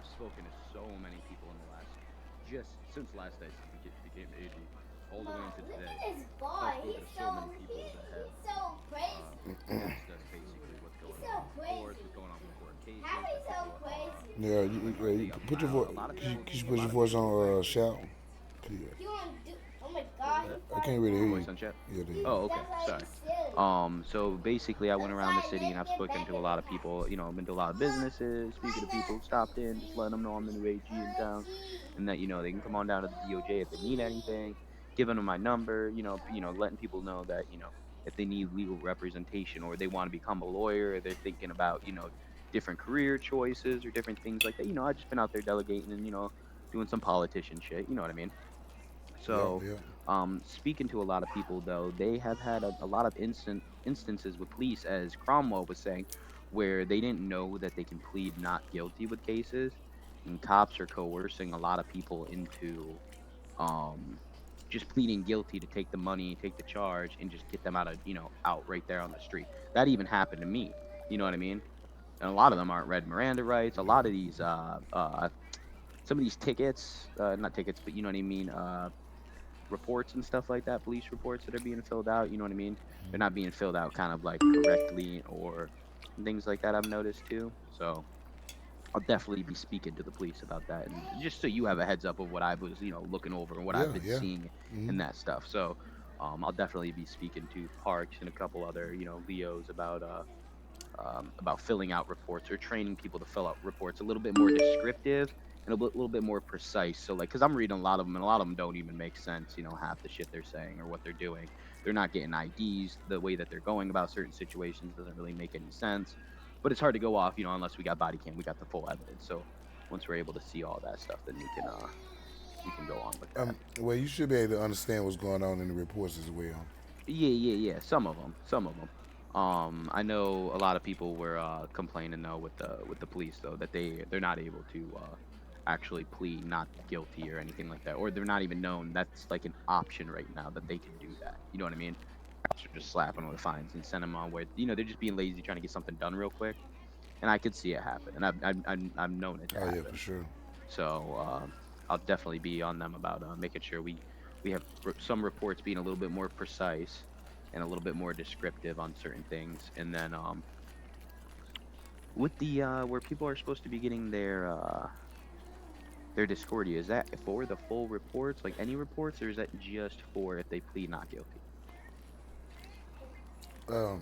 I've spoken to so many people in the last, just since last I became AG, all the way Mom, into look today. at this I've boy. spoken to so many people that have He's so attest to crazy. basically what's He's going on so with reports, crazy. what's going on with court cases, How that is so people are crazy? Yeah, like you they put your allow voice. a lot of Could people, you a put lot your of voice people where on shout? Yeah. He want to do. Oh my what was God, he that? I farted can't really hear Voice you. on chat. Yeah, there you Oh, go. okay. That's why Sorry. he's silly. So basically, I went That's around the why city and let's I've get spoken back to a in lot the of past. people. I've been to a lot of Mom, businesses, speaking to find people, the stopped in, just letting them know I'm the new AG in town, key. and that they can come on down to the DOJ if they need Key. anything. Giving them my number, letting people know that if they need legal representation or they want to become a lawyer, or they're thinking about different career choices or different things like that. I just been out there delegating and doing some politician shit. You know what I mean? Yeah, So, yeah. speaking to a lot of people, though, they have had a lot of instances with police, as Cromwell was saying, where they didn't know that they can plead not guilty with cases, and cops are coercing a lot of people into um, just pleading guilty to take the money, take the charge, and just get them out right there on the street. That even happened to me. You know what I mean? And a lot of them aren't read Miranda rights. A lot of these, some of these tickets, not tickets, but you know what I mean, reports and stuff like that, police reports that are being filled out, you know what I mean? They're not being filled out kind of like correctly or things like that, I've noticed too. So I'll definitely be speaking to the police about that. And just so you have a heads up of what I was, looking over and what I've Yeah, been yeah. seeing Mm-hmm. and that stuff. So I'll definitely be speaking to Parks and a couple other, Leos about filling out reports or training people to fill out reports a little bit more descriptive and little bit more precise. So, like, because I'm reading a lot of them, and a lot of them don't even make sense. Half the shit they're saying or what they're doing. They're not getting IDs. The way that they're going about certain situations doesn't really make any sense. But it's hard to go off, unless we got body cam, we got the full evidence. So once we're able to see all that stuff, then we can go on with that. Well, you should be able to understand what's going on in the reports as well. Yeah, yeah, yeah. Some of them. I know a lot of people were complaining though with the police though that they're not able to actually plead not guilty or anything like that, or they're not even known. That's like an option right now that they can do that. You know what I mean? Cops are just slapping them with fines and send them on where they're just being lazy trying to get something done real quick, and I could see it happen, and I've known it to Oh yeah, for happen. sure. So I'll definitely be on them about making sure we have some reports being a little bit more precise and a little bit more descriptive on certain things, and then with the where people are supposed to be getting their Discordia, is that for the full reports, like any reports, or is that just for if they plead not guilty? Um,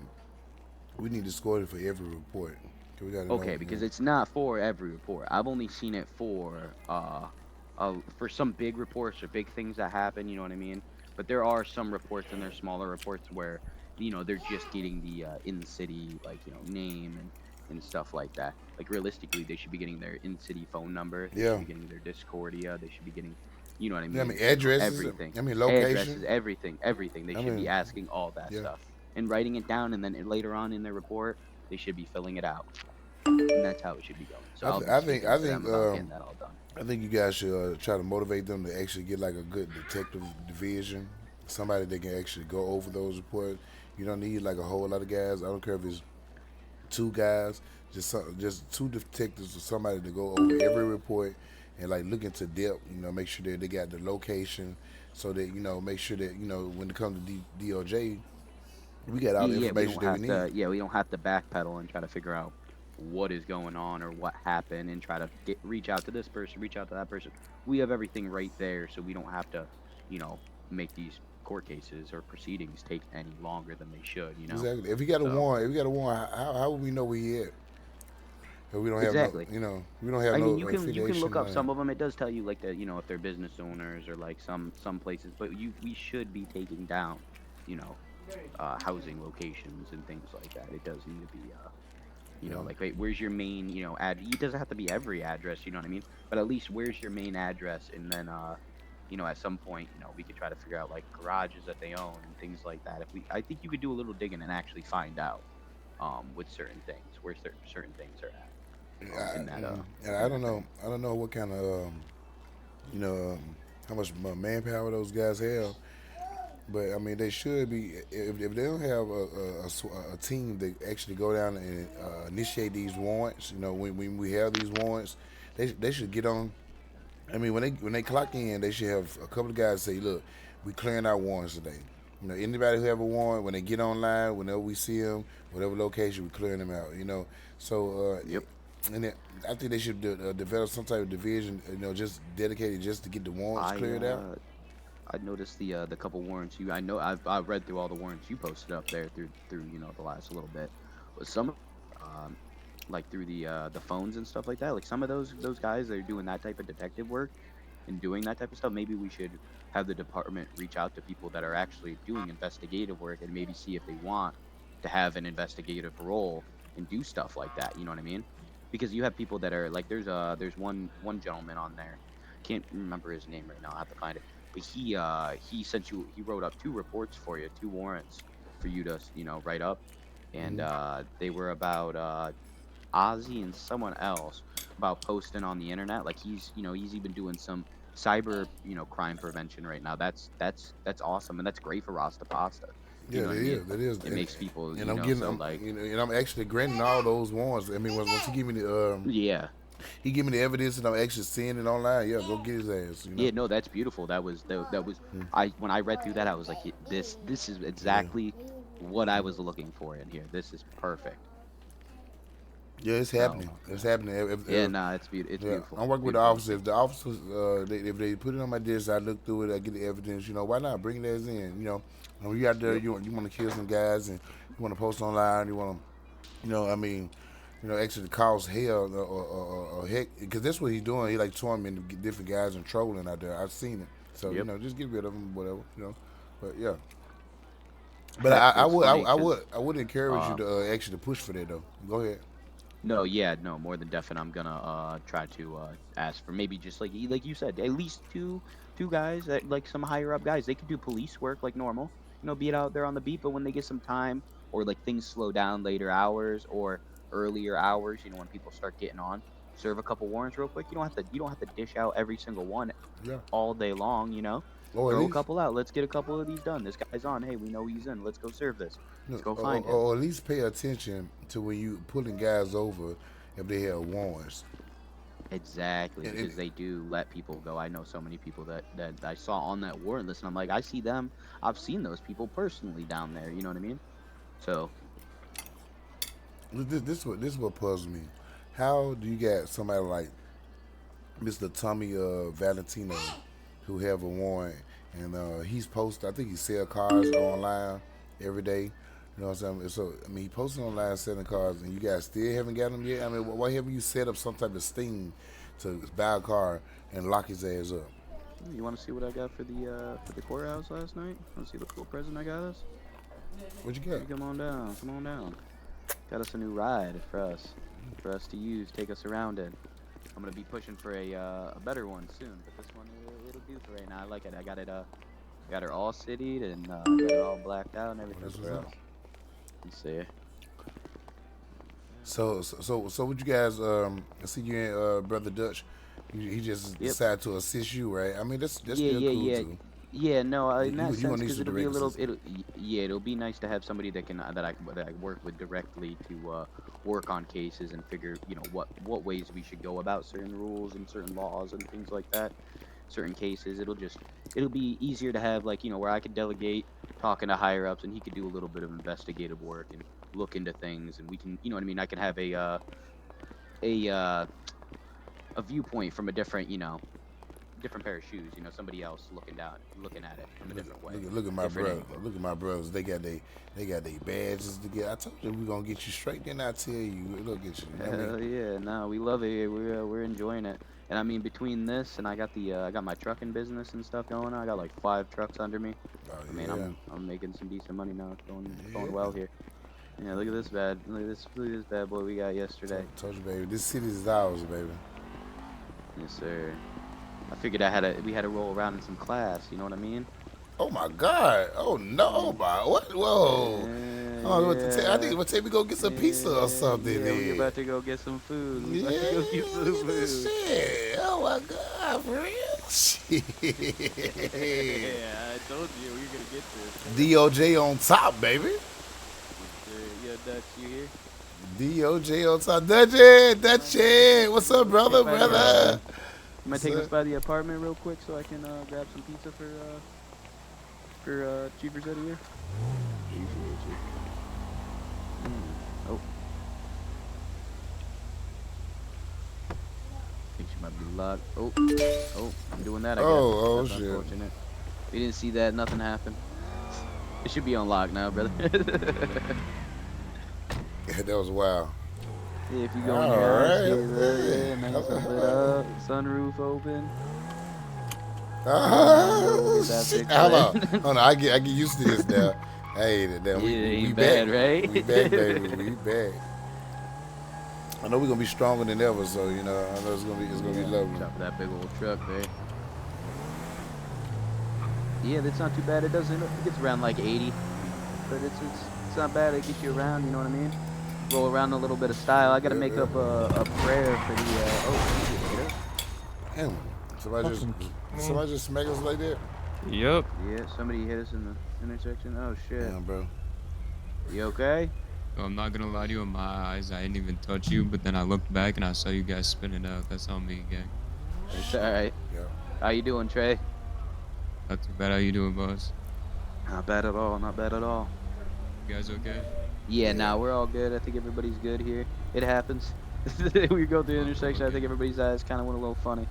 we need to score it for every report. 'Cause we got to know. Okay, because it's not for every report. I've only seen it for some big reports or big things that happen. You know what I mean? But there are some reports and there's smaller reports where they're just getting the in city like name and stuff like that. Like realistically, they should be getting their in city phone number. They should Yeah. be getting their Discordia. They should be getting, you know what I Yeah, I mean mean? addresses. Everything, I mean location. addresses, everything. They I should be mean, asking all that yeah. stuff and writing it down, and then later on in their report, they should be filling it out, and that's how it should be going. So I, I'll th- be I think speaking I to them think about getting that all done. I think you guys should try to motivate them to actually get like a good detective division, somebody that can actually go over those reports. You don't need like a whole lot of guys. I don't care if it's two guys, just two detectives or somebody to go over every report and like look into depth. Make sure that they got the location, so that make sure that when it comes to DOJ, we got all Yeah, the yeah, we information don't that we have need. to. Yeah, we don't have to backpedal and try to figure out what is going on or what happened and try to reach out to this person, reach out to that person. We have everything right there, so we don't have to, you know, make these court cases or proceedings take any longer than they should. Exactly. If we got a So warrant, how would we know where he at? If we don't have no, exactly. we don't have I mean, no you can look affiliation. up some of them. It does tell you like if they're business owners or like some places, but we should be taking down, you know, housing locations and things like that. It does need to be Yeah. like wait, where's your main ad? It doesn't have to be every address. You know what I mean? But at least where's your main address, and then at some point we could try to figure out like garages that they own and things like that. I think you could do a little digging and actually find out with certain things where certain things are at in that And in I don't that know. thing. I don't know what kind of you know how much manpower those guys have. But I mean, they should be. If they don't have a team that actually go down and initiate these warrants, when we have these warrants, They should get on. I mean, when they clock in, they should have a couple of guys say, "Look, we clearing our warrants today." You know, anybody who have a warrant, when they get online, whenever we see them, whatever location, we clearing them out. You know, so Yep. and then I think they should develop some type of division. You know, just dedicated just to get the warrants I cleared out. uh I noticed the couple warrants you. I know I've read through all the warrants you posted up there through the last little bit, but some of like through the phones and stuff like that. Like some of those guys that are doing that type of detective work and doing that type of stuff. Maybe we should have the department reach out to people that are actually doing investigative work and maybe see if they want to have an investigative role and do stuff like that. You know what I mean? Because you have people that are like there's one gentleman on there. Can't remember his name right now. I have to find it. But he wrote up two reports for you, two warrants for you to write up, and Mm-hmm. they were about Ozzy and someone else about posting on the internet. Like he's even doing some cyber crime prevention right now. That's awesome, and that's great for Rasta Pasta. You Yeah, know what that I mean? is, that is, It makes people and I'm getting, so like and I'm actually granting all those warrants. I mean, once he give me the, yeah. he give me the evidence, and I'm actually seeing it online. Yeah, go get his ass. You know. Yeah, no, that's beautiful. That was I when I read through that I was like, This is Yeah. exactly what I was looking for in here. This is perfect." Yeah, it's So happening. It's happening. yeah, nah, it's Yeah, beautiful. I'm working with the Beautiful to officers. see. If the officers, if they put it on my desk, I look through it. I get the evidence. You know, why not bring it as in? You know, when you out there, Yep. you want to kill some guys and you want to post online. You want to, I mean, actually cause hell or heck, because that's what he's doing. He like tormenting different guys and trolling out there. I've seen it. So Yep. just get rid of them, whatever. But yeah. But Heck, it's funny because I would encourage you um to actually push for that though. Go ahead. no, yeah, no, more than definite. I'm gonna try to ask for maybe just like like you said, at least two guys that like some higher up guys. They could do police work like normal, be it out there on the beat. But when they get some time or like things slow down later hours or earlier hours, when people start getting on, serve a couple warrants real quick. You don't have to dish out every single one Yeah. all day long. Or at Throw a least couple out. Let's get a couple of these done. This guy's on. Hey, we know he's in. Let's go serve this. no, Let's go find him. or at least pay attention to when you pulling guys over if they have warrants. Exactly, And because they do let people go. I know so many people that I saw on that warrant list, and I'm like, I see them. I've seen those people personally down there. You know what I mean? So, this what puzzles me. How do you get somebody like Mr. Tommy Valentino who have a warrant and he's posted? I think he sell cars online every day. You know what I'm saying? So I mean, he posted online selling cars, and you guys still haven't got him yet. I mean, why haven't you set up some type of sting to buy a car and lock his ass up? you want to see what I got for the courthouse last night? Want to see the cool present I got us? What you got? You come on down. Come on down. Got us a new ride for us to use. Take us around in. I'm gonna be pushing for a better one soon, but this one it'll do for right now. I like it. I got it. Got her all citied and got it all blacked out and Oh, everything that's what's for up. us. Let's see. So what you guys? I see you and brother Dutch. He just Yep. decided to assist you, right? I mean, that's Yeah, still yeah, cool yeah, too. yeah. No, in that You sense, gonna need because some it'll be a direct little. assistance. Yeah, it'll be nice to have somebody that can that I work with directly to work on cases and figure, what ways we should go about certain rules and certain laws and things like that. Certain cases, it'll be easier to have like where I could delegate talking to higher ups and he could do a little bit of investigative work and look into things and we can, what I mean. I can have a a viewpoint from a different, different pair of shoes. Somebody else looking at it from a different way, Look at my different brother. angle. Look at my brothers. They got their badges together. I told you we're gonna get you straight. Then I tell you, look at you. I mean, Hell yeah, no, we love it here. We're enjoying it. And I mean, between this and I got my trucking business and stuff going on. I got like 5 trucks under me. oh I mean, yeah, I'm making some decent money now. It's going yeah. well here. Yeah, look at this bad boy we got yesterday. Told you, baby. This city is ours, baby. Yes, sir. I figured we had to roll around in some class. You know what I mean? Oh my God. Oh no, my what? Whoa. Oh, what to tell? I think Yeah, we'll take me go get some pizza or something. yeah. We Then. about to go get some food. We about to Yeah, go get some look at this food. shit. Oh my God, for real? Shit. Yeah, I told you we were gonna get this. DOJ on top, baby. Yes, sir. Yeah, Dutch, you here? DOJ on top. Dutchy. What's up, brother? You Brother. might What's take us up? by the apartment real quick so I can grab some pizza for Chief Vercetti here. Appreciate you. Oh, think she might be locked. Oh, I'm doing that, I guess. Oh That's shit. unfortunate. We didn't see that. Nothing happened. It should be unlocked now, brother. Yeah, that was wild. Yeah, if you go in All your house right. here, bro. Yeah, nice and lit up. Sunroof open. Come on, bro. We'll get that Shit. fixed Hold later. on. Hold on. I get used to this now. Hey, now Yeah, it we ain't back. bad, right? We back, baby. We back. I know we're gonna be stronger than ever, so I know it's gonna be Yeah, lovely. top of that big old truck there. Yeah, that's not too bad. It doesn't. It gets around like 80, but it's not bad. It gets you around. You know what I mean? Roll around a little bit of style. I gotta make Yeah. up a prayer for the. Oh, he just hit us. Damn. Somebody just Fucking somebody just smack us like that. Yep. Yeah, somebody hit us in the intersection. Oh shit. Damn, bro. You okay? So I'm not gonna lie to you, in my eyes, I didn't even touch you, but then I looked back and I saw you guys spinning out. That's on me, gang. It's all right. Yeah. How you doing, Trey? Not too bad. How you doing, boss? Not bad at all. Not bad at all. You guys okay? Yeah, Yeah. nah, we're all good. I think everybody's good here. It happens. We go through the intersection. I Okay. think everybody's eyes kind of went a little funny.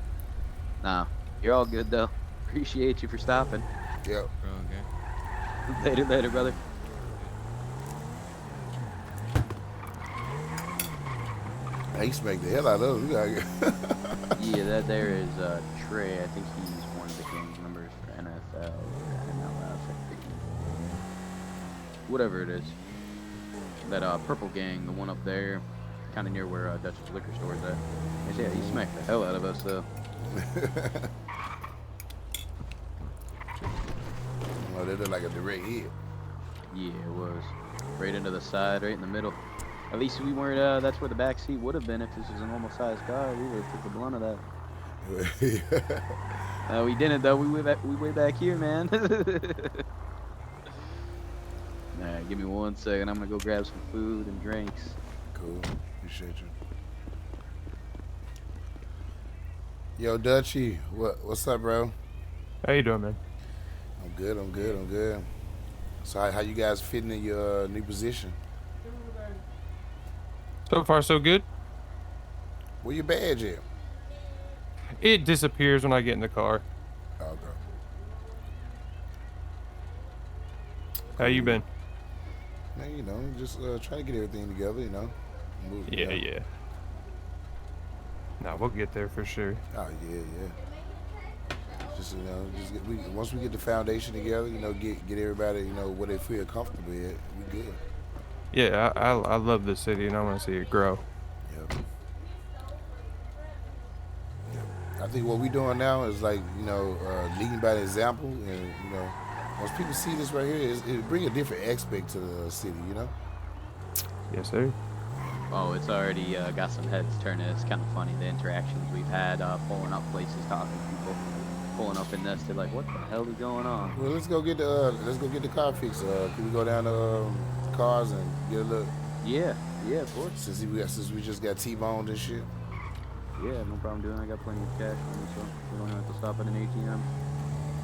Nah, you're all good though. Appreciate you for stopping. Yep. Bro, okay. Later, brother. He smacked the hell out of us. We gotta Yeah, that there is Trey. I think he's one of the gang members for NFL or MLS, I think. Whatever it is. That purple gang, the one up there, kind of near where Dutch's liquor store is at. Yeah, he smacked the hell out of us though. Oh, they look like a direct hit. Yeah, it was. Right into the side, right in the middle. At least we weren't, that's where the back seat would have been if this was a normal sized car. We would have took the blunt of that. We didn't though. We way back here, man. Alright, give me 1 second. I'm gonna go grab some food and drinks. Cool. Appreciate you. Yo, Dutchy, what's up, bro? How you doing, man? I'm good. So how you guys fitting in your new position? So far, so good. Where your badge at? It disappears when I get in the car. Okay. How you been? Man, just trying to get everything together, Yeah. Nah, we'll get there for sure. Oh yeah. Just once we get the foundation together, get everybody, where they feel comfortable at, we good. Yeah, I love this city and I want to see it grow. Yep. I think what we're doing now is leading by example, and once people see this right here, it bring a different aspect to the city. Yes, sir. Oh, it's already got some heads turning. It's kind of funny the interactions we've had pulling up places, talking to people, pulling up in this. They're like, "What the hell is going on?" Well, let's go get the car fixed. Can we go down to cars and get a look? Yeah, of course. Since we just got T-boned and shit. Yeah, no problem doing. I got plenty of cash on me, so we don't have to stop at an ATM.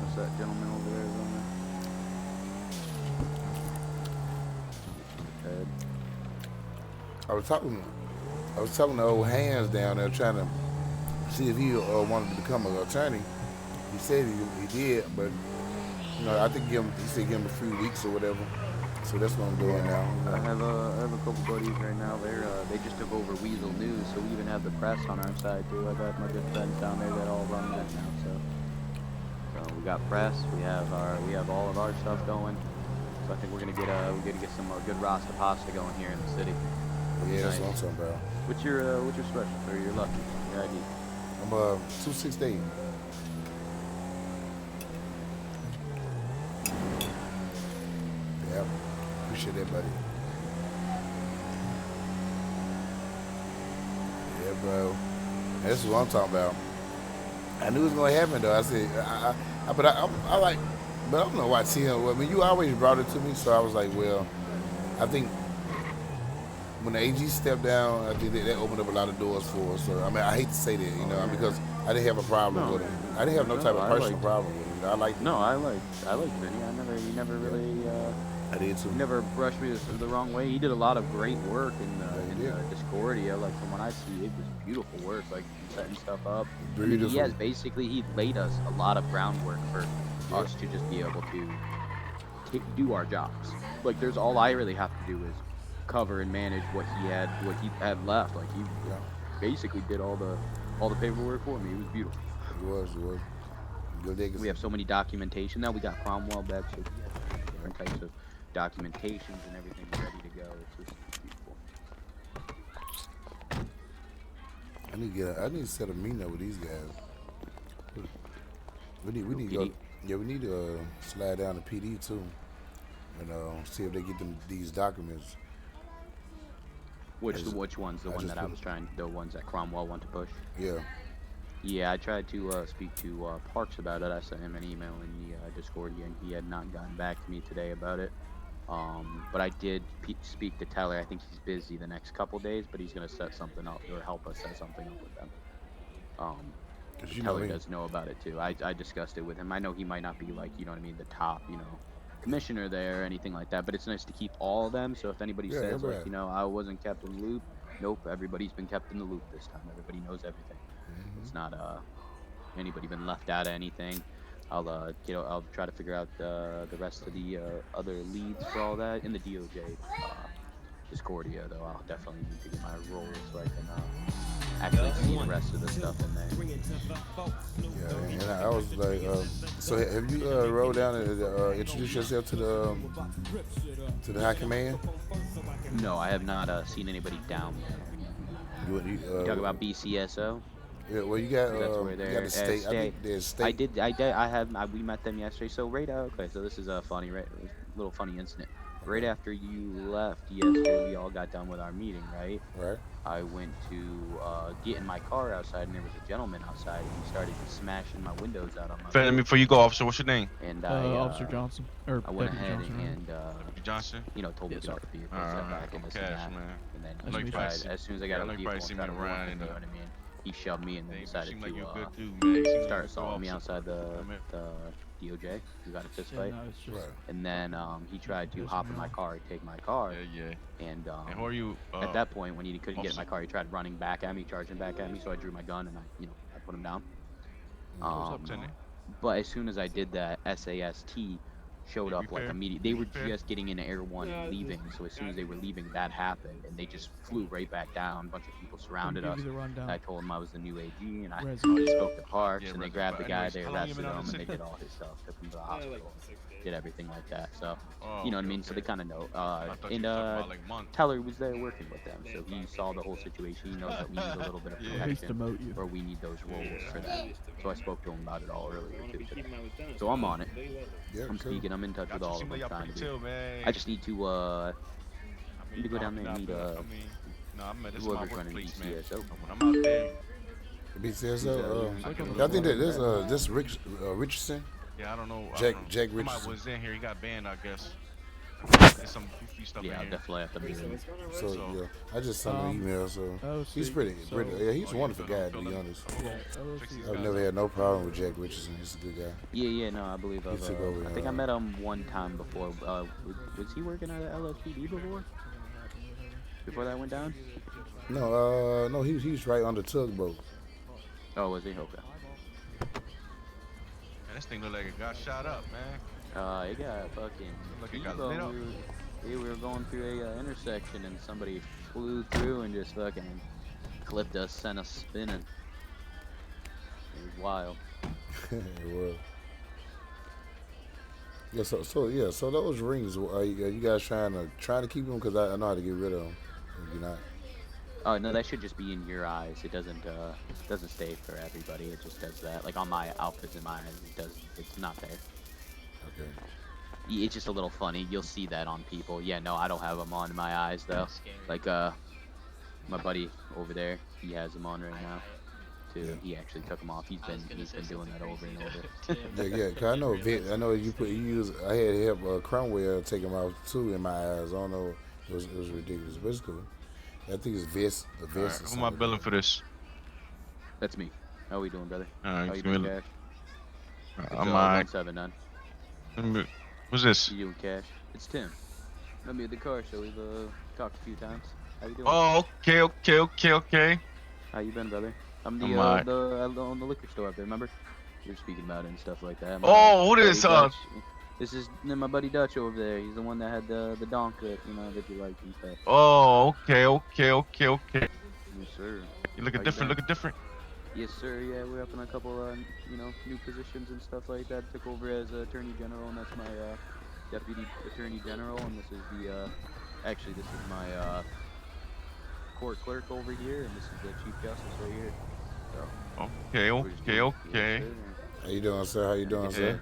What's that gentleman over there? Is on there? I was talking to old Hands down there trying to see if he wanted to become an attorney. He said he did, but I think he said give him a few weeks or whatever. So that's what I'm doing now. I have a couple buddies right now. They just took over Weasel News, so we even have the press on our side too. I got my good friends down there that all run that now. So we got press. We have all of our stuff going. So I think we're gonna get some good Rasta pasta going here in the city. Yeah, that's what I'm talking about. What's your special or your lucky your ID? I'm 268. Yeah, appreciate that, buddy. Yeah, bro. This is what I'm talking about. I knew it was gonna happen though. I said, but I don't know why Tim. I mean, you always brought it to me, so I was like, well, I think when the AG stepped down, I think that opened up a lot of doors for us. So I mean, I hate to say that, Oh because yeah. I didn't have a problem with No, him. I didn't have no type no, of I personal liked. problem with him. I liked him. No, I liked Vinny. He never Yeah, really I did too. he never brushed me the wrong way. He did a lot of great work Yeah, in he did. the Discordia. Like from what I see, it was beautiful work. Like from setting stuff up. I mean, he Beautiful. has basically he laid us a lot of groundwork for Yep. us to just be able to do our jobs. Like there's all I really have to do is cover and manage what he had left. Like he Yeah. basically did all the paperwork for me. It was beautiful. It was. It was. Good We legacy. have so many documentation now. We got Cromwell back, so he has so many Right. different types of documentations and everything ready to go. It's beautiful. I need to set a meeting up with these guys. We Yo, need to go. PD, Yeah, we need to slide down to PD too, and see if they get them these documents. As which one's the I one just that I put, was trying, the ones that Cromwell want to push? yeah, Yeah, I tried to speak to Parks about it. I sent him an email in the Discordia, and he had not gotten back to me today about it. But I did speak to Teller. I think he's busy the next couple days, but he's gonna set something up or help us set something up with them. Um, cause but you know Teller me. does know about it too. I discussed it with him. I know he might not be like, you know what I mean, the top, commissioner there or anything like that, but it's nice to keep all of them. So if anybody Yeah, says like, everybody. I wasn't kept in the loop, nope, everybody's been kept in the loop this time. Everybody knows everything. It's not anybody been left out of anything. I'll try to figure out the rest of the other leads for all that in the DOJ Discordia though. I'll definitely need to get my role so I can actually see the rest of the stuff in there. Yeah, and I was like, so have you rolled down and introduced yourself to the high command? No, I have not seen anybody down there. You talk about BCSO Yeah, well, you got because that's where you got the they're state. I think stay. there's I state. did. I did. I have. We met them yesterday. So right. Okay. So this is a funny, right? A little funny incident. Right Okay, after you left yesterday, we all got done with our meeting, right? right. I went to get in my car outside, and there was a gentleman outside, and he started smashing my windows out on my Let me roof. before you go, officer. What's your name? And Officer Johnson or I went Deputy ahead Johnson, rather. and Deputy Johnson. told him to Yes, get sir. off the All vehicle, step right, back, and I'm this and Cash, that. man. And then I Nice know to you meet he you. probably tried, see. as soon as I Yeah, got I out know of you the vehicle probably and see me started working around. with me, you know what I mean? He shoved me and then Thing, but decided seem like you're a good to dude, man. Seem like you're start a good assaulting me officer. outside I mean, the DOJ. We got a fist Yeah, fight. no, it's just Right. And then he tried to pissing hop me in my off. car and take my car. yeah, yeah. And And who are you, at that point, when he couldn't get in officer? my car, he tried running back at me, charging back at me. So I drew my gun and I put him down. Oh, what's up, Um, Lieutenant? but as soon as I did that, SAST showed Need up like repair? immediately. They Need were repair? just getting into Air One and leaving. So as soon as they were leaving, that happened, and they just flew right back down. A bunch of people Let me surrounded give you us. the And I rundown. told them I was the new AG, and I Oh, Resident. yeah. spoke to Parks, Yeah, and they resident. grabbed But the guy. anyways, They how long you been arrested on the him, and they scene? did all his stuff. Took him to the hospital. Did everything like that. So Oh, you know what I okay, mean. So they okay. kind of know. I thought you And were talking about like months. Teller was there working with them, so he saw the whole situation. He knows that we need a little bit of Yeah. At least protection, demote you. or we need those roles for that. So I spoke to him about it all earlier too today. So I'm Oh, on it. Yeah, I'm cool. speaking. I'm in touch with got you. all Seem of like them, y'all trying pretty to be. chill, man. I just need to I mean, go down there and not meet feel. I mean, no, I mean, this is my whoever's running workplace, man. BCSO. When I'm out there, He's BCSO. he's I like a can. I little think more that laid back. this Richardson, Yeah, I don't know. I don't Jack know. Jack Somebody Richardson. was in here. He got banned, I guess. Okay. There's some goofy stuff Yeah, in I'll here. definitely have to meet him. So So, yeah, I just sent him an Um, email. So he's OC. pretty. So Yeah, he's oh, a you wonderful feel him? guy, to Feel be him? honest. Come on, yeah, fix OC. these I've guys never up. had no problem with Jack Richardson. He's a good guy. Yeah, no, I believe He I've. took over. I think I met him one time before. Was he working at LSPD before that went down? No, he's right under tugboat. Oh, was he? Okay. Man, this thing look like it got shot up, man. It got fucking Look like it got lit T-bone. up. We were going through a intersection and somebody flew through and just fucking clipped us, sent us spinning. It was wild. It was. Yeah, so those rings, are you guys trying to keep them? Because I know how to get rid of them. If you're not, Oh no, that should just be in your eyes. It doesn't stay for everybody. It just does that. Like on my outfits in my eyes, it doesn't. It's not there. okay. It's just a little funny. You'll see that on people. Yeah, no, I don't have them on in my eyes though. Like my buddy over there, he has them on right now too. Yeah. He actually took them off. He's been doing that over and over. Yeah. Cause I know I know you use. I had to help Cromwell take them out too in my eyes. I don't know. It was ridiculous, but it's cool. I think it's Vest, the All right, Vest or who am I something. billing for this? That's me. How we doing, brother? All right, How you give doing, me. Cash? It's I'm alright. 179. Who's this? You doing, Cash? It's Tim. Met me at the car show. We've talked a few times. How you doing? Oh, okay. How you been, brother? I'm I'm alright. the on the liquor store up there. Remember? We were speaking about it and stuff like that. My Oh, who buddy this? Dutch. This is my buddy Dutch over there. He's the one that had the donk that that you liked and stuff. Oh, okay. Yes, sir. You looking How you different, been? looking different. Yes, sir. Yeah, we're up in a couple new positions and stuff like that. Took over as Attorney General, and that's my Deputy Attorney General, and this is the actually this is my court clerk over here, and this is the Chief Justice right here. So we're just doing, yes, Okay. sir. How you doing, sir? How you doing, Yeah. sir?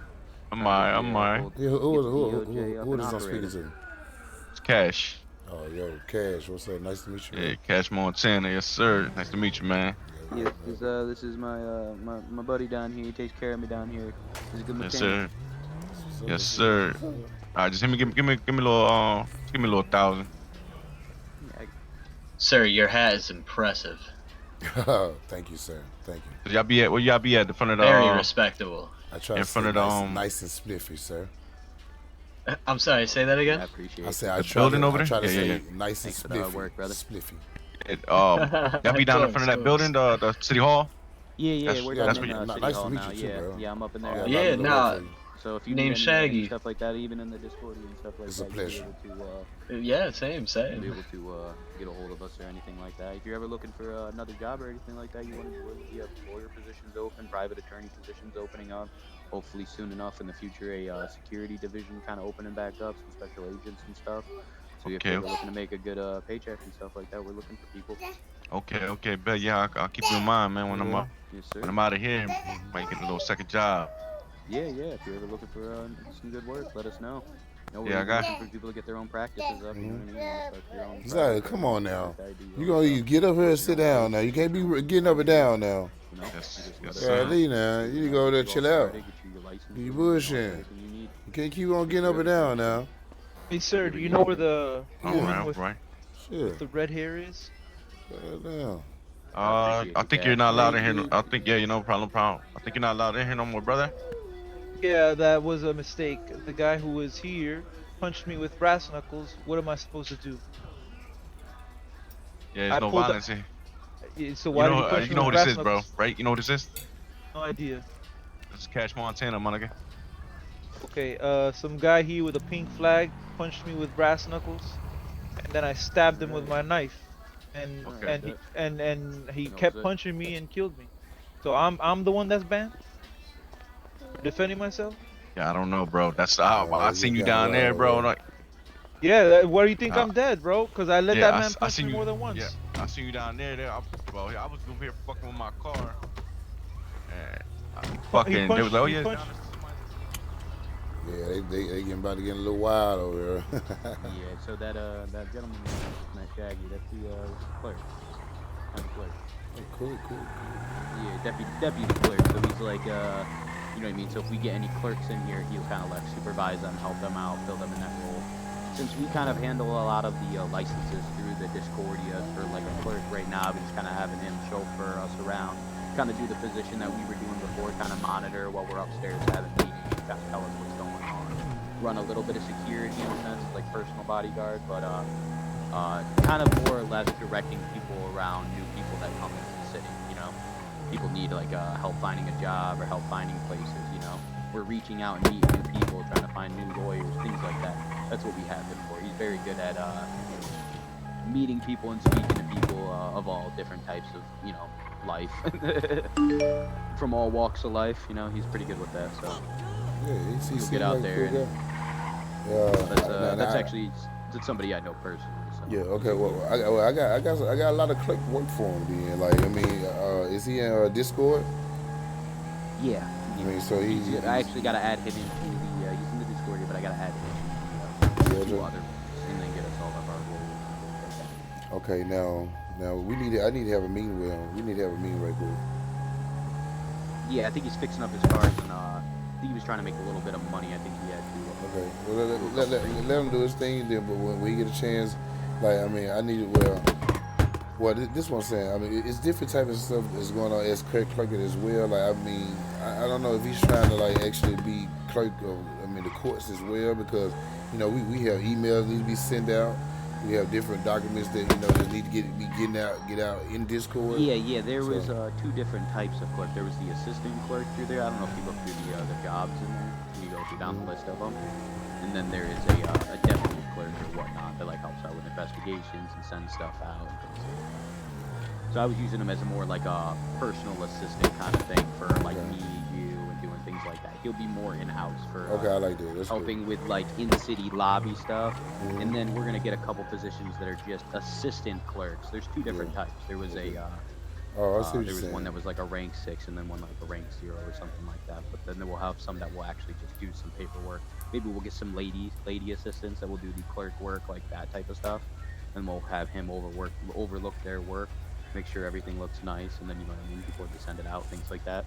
I'm alright, I'm alright. Yeah, who Get the DOJ up and is I'm speaking operating. to? It's Cash. Oh, yo, Cash. What's up? Nice to meet you. Yeah, Man. Cash Montana. Yes, sir. Nice to meet you, man. Yes, this is my buddy down here. He takes care of me down here. He's a good Yes, mechanic. sir. Yes, sir. Alright, just give me a little give me a little 1,000. Yeah, Sir, your hat is impressive. Thank you, sir. Thank you. Y'all be at where y'all be at the front of the Very respectable. I try in to front stay of the, nice and spliffy, sir. I'm sorry, say that I again? appreciate I it. say I The try building to, over I there? try to Yeah, say yeah. nice Thanks for and the spliffy. hard work, brother. Spliffy. Y'all be down in front of that building, the city hall. Yeah, we're down That's in what you- City nice Hall to meet now. you too, Yeah, bro. yeah, I'm up in I there. got a Yeah, lot of love nah. for you. So if you Name need any Shaggy. stuff like that, even in the Discord and stuff like It's a that, pleasure. you'll be able to Yeah, same. you'll be able to get a hold of us or anything like that. If you're ever looking for another job or anything like that, you want to do it. We have lawyer positions open, private attorney positions opening up. Hopefully soon enough in the future, a security division kind of opening back up, some special agents and stuff. So if Okay. you're looking to make a good paycheck and stuff like that, we're looking for people. Okay, bet. Yeah, I'll keep you in mind, man. When Yes, sir. I'm out of here, might get a little second job. Yeah. If you're ever looking for some good work, let us know. We're Yeah, I even got- looking for people to get their own practices up. You know what I mean? Start your own Exactly. practice Come or on anything now. like that, do your You own gonna stuff. you get up here and sit down now. You can't be getting up and down now. You know, Yes, you just yes, let us sir. know. Golly, now you need to go there and chill out. Get you your license. You and bullshitting. everything you need. You can't keep on getting up and down now. Hey, sir, do you know where the woman with Alright. Shit. the red hair is? Down. I think you're not allowed in here. I think no problem. I think you're not allowed in here no more, brother. Yeah, that was a mistake. The guy who was here punched me with brass knuckles. What am I supposed to do? Yeah, I there's no pulled up- violence here. So why did he punch You me know with who brass this is, bro? knuckles? Right? You know who this is? No idea. This is Cash Montana, my nigga. Okay, some guy here with a pink flag punched me with brass knuckles, and then I stabbed him with my knife, and Okay. and he That kept was it. punching me and killed me. So I'm the one that's banned for defending myself. Yeah, I don't know, bro. That's I seen you yeah, down there, bro. Like, Yeah, why do you think I'm dead, bro? Cause I let yeah, that I man s- I punch seen me you- more than once. Yeah, I seen you down there. I was over here fucking with my car. And fucking, they was like, oh he yeah. punched- Yeah, they getting about to get a little wild over here. Yeah, so that gentleman, that Shaggy, that's the clerk. County clerk. Cool. Yeah, deputy clerk. So he's like, you know what I mean? So if we get any clerks in here, he'll kind of like supervise them, help them out, fill them in that role. Since we kind of handle a lot of the licenses through the Discordia for like a clerk right now, we're just kind of having him chauffeur us around, kind of do the position that we were doing before, kind of monitor while we're upstairs having meetings, kind of tell us what's going on. Run a little bit of security in a sense, like personal bodyguard, but kind of more or less directing people around new people that come into the city, you know. People need like help finding a job or help finding places, you know. We're reaching out and meeting new people, trying to find new lawyers, things like that. That's what we have him for. He's very good at meeting people and speaking to people of all different types of, you know, life. From all walks of life, you know, he's pretty good with that, so Yeah, he'll get out there and Yeah, that's actually somebody I know personally. So. Yeah. Okay. Well, I got a lot of clerk work for him. Then, like, I mean, is he in Discord? Yeah. I mean, so I actually got to add him into the. He's in the Discord, but I got to add him into the two other ones, and then get us all of our roles. Okay. Now I need to have a meeting with him. We need to have a meeting right quick. Yeah, I think he's fixing up his cars, and I think he was trying to make a little bit of money. I think he had to. Okay. Well, let him do his thing then. But when we get a chance, like, I mean, I need it. Well, Well, this one I'm saying. I mean, it's different type of stuff that's going on as clerk as well. Like, I mean, I don't know if he's trying to like actually be clerk of, I mean, the courts as well because we have emails need to be sent out. We have different documents that that need to get out in Discord. Yeah, there So was two different types of clerk. There was the assistant clerk through there. I don't know if you look through the jobs in there. You go through down the list of them, and then there is a deputy clerk or whatnot that like helps out with investigations and sends stuff out and things like that. So I was using him as a more like a personal assistant kind of thing for like me, you, and doing things like that. He'll be more in-house for okay, I like that. That's helping good. with like in-city lobby stuff. And then we're gonna get a couple positions that are just assistant clerks. There's two different Yeah. types. There was Okay. a Oh, I see what there you're was one saying. that was like a rank 6 and then one like a rank 0 or something like that. But then we'll have some that will actually just do some paperwork. Maybe we'll get some lady assistants that will do the clerk work, like that type of stuff. And we'll have him overlook their work, make sure everything looks nice, and then you know what I mean before they send it out, things like that.